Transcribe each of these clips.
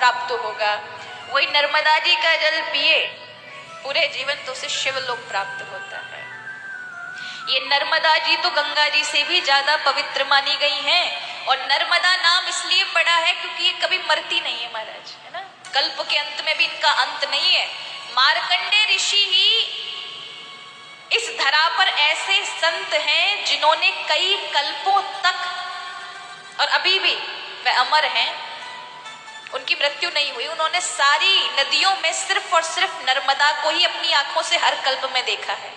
प्राप्त होगा। वही नर्मदा जी का जल पिए पूरे जीवन तो उसे शिवलोक प्राप्त होता है। ये नर्मदा जी तो गंगा जी से भी ज्यादा पवित्र मानी गई हैं और नर्मदा नाम इसलिए पड़ा है क्योंकि ये कभी मरती नहीं है महाराज, है ना। कल्प के अंत में भी इनका अंत नहीं है। मार्कंडे ऋषि ही इस धरा पर ऐसे संत हैं जिन्होंने कई कल्पों तक और अभी भी वह अमर हैं, उनकी मृत्यु नहीं हुई। उन्होंने सारी नदियों में सिर्फ और सिर्फ नर्मदा को ही अपनी आंखों से हर कल्प में देखा है।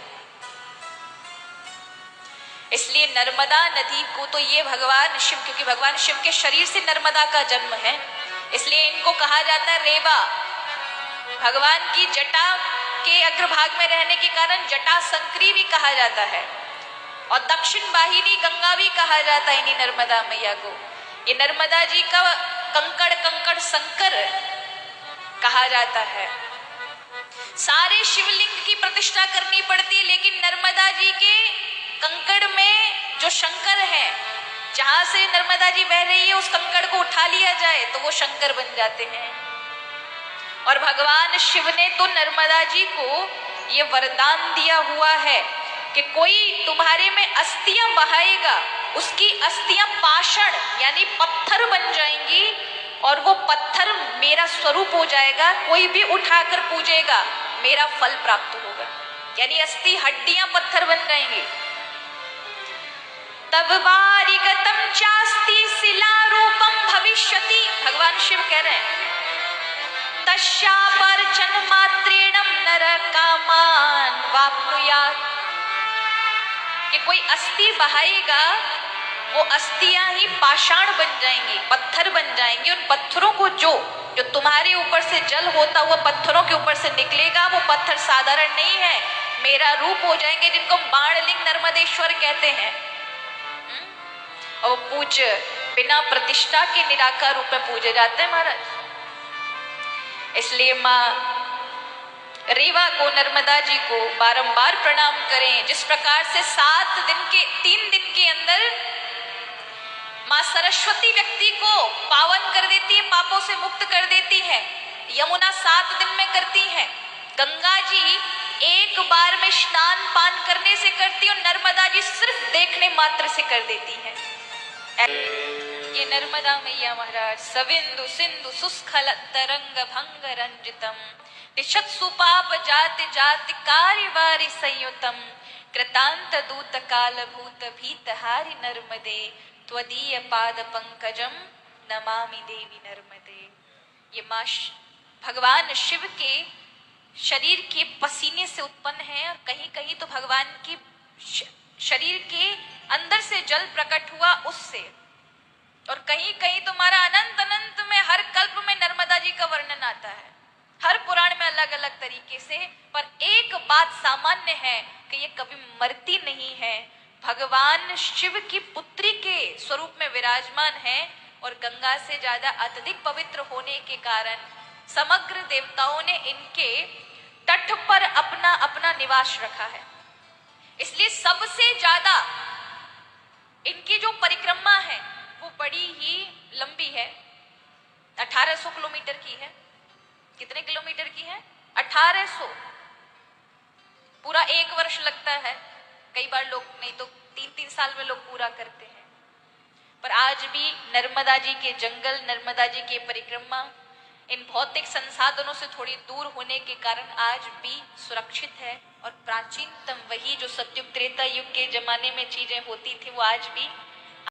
इसलिए नर्मदा नदी को तो ये भगवान शिव, क्योंकि भगवान शिव के शरीर से नर्मदा का जन्म है, इसलिए इनको कहा जाता है रेवा। भगवान की जटा के अग्रभाग में रहने के कारण जटा संकरी भी कहा जाता है और दक्षिण वाहिनी गंगा भी कहा जाता है इन्हीं नर्मदा मैया को। ये नर्मदा जी का कंकड़ कंकड़ शंकर कहा जाता है। सारे शिवलिंग की प्रतिष्ठा करनी पड़ती है, लेकिन नर्मदा जी के कंकड़ में जो शंकर है, जहां से नर्मदा जी बह रही है उस कंकड़ को उठा लिया जाए तो वो शंकर बन जाते हैं। और भगवान शिव ने तो नर्मदा जी को ये वरदान दिया हुआ है कि कोई तुम्हारे में अस्थियां बहाएगा, उसकी अस्थियां पाषाण यानी पत्थर बन जाएंगी और वो पत्थर मेरा स्वरूप हो जाएगा। कोई भी उठाकर पूजेगा मेरा फल प्राप्त होगा, यानी अस्थि हड्डियां पत्थर बन जाएंगी। तब वारिगतम चास्ति शिला रूपम भविष्यति, भगवान शिव कह रहे हैं तस्यापर्चन मात्रेणम नर कामान वाप्नुयात्, कि कोई अस्थि बहाएगा वो अस्थियां ही पाषाण बन जाएंगी, पत्थर बन जाएंगी। उन पत्थरों को जो तुम्हारे ऊपर से जल होता हुआ पत्थरों के ऊपर से निकलेगा वो पत्थर साधारण नहीं है, मेरा रूप हो जाएंगे, जिनको बाणलिंग नर्मदेश्वर कहते हैं। और पूज्य बिना प्रतिष्ठा के निराकार रूप में पूजे जाते हैं महाराज। इसलिए माँ रेवा को, नर्मदा जी को बारंबार प्रणाम करें। जिस प्रकार से 3 दिन के अंदर माँ सरस्वती व्यक्ति को पावन कर देती है, पापों से मुक्त कर देती है, यमुना 7 दिन में करती है, गंगा जी एक बार में स्नान पान करने से करती है और नर्मदा जी सिर्फ देखने मात्र से कर देती है। ये नर्मदा मैया महाराज सविंदु सिंधु सुस्खल तरंग भंग रंजितम दिशत सुपाप जाति जाति कार्यवारी संयुतम कृतांत दूत काल भूत भीत हारि नर्मदे त्वदीय पाद पंकजम नमामि देवी नर्मदे। ये माँ भगवान शिव के शरीर के पसीने से उत्पन्न है और कहीं कहीं तो भगवान की शरीर के अंदर से जल प्रकट हुआ उससे, और कहीं कहीं तुम्हारा अनंत अनंत में हर कल्प में नर्मदा जी का वर्णन आता है, हर पुराण में अलग अलग तरीके से। पर एक बात सामान्य है कि ये कभी मरती नहीं है, भगवान शिव की पुत्री के स्वरूप में विराजमान है और गंगा से ज्यादा अत्यधिक पवित्र होने के कारण समग्र देवताओं ने इनके तट पर अपना अपना निवास रखा है। इसलिए सबसे ज्यादा इनकी जो परिक्रमा है वो बड़ी ही लंबी है, 1800 किलोमीटर की है। कितने किलोमीटर की है? 1800। पूरा 1 वर्ष लगता है, कई बार लोग नहीं तो 3-3 साल में लोग पूरा करते हैं। पर आज भी नर्मदा जी के जंगल, नर्मदा जी की परिक्रमा इन भौतिक संसाधनों से थोड़ी दूर होने के कारण आज भी सुरक्षित है और प्राचीनतम वही जो सतयुग त्रेता युग के जमाने में चीजें होती थी वो आज भी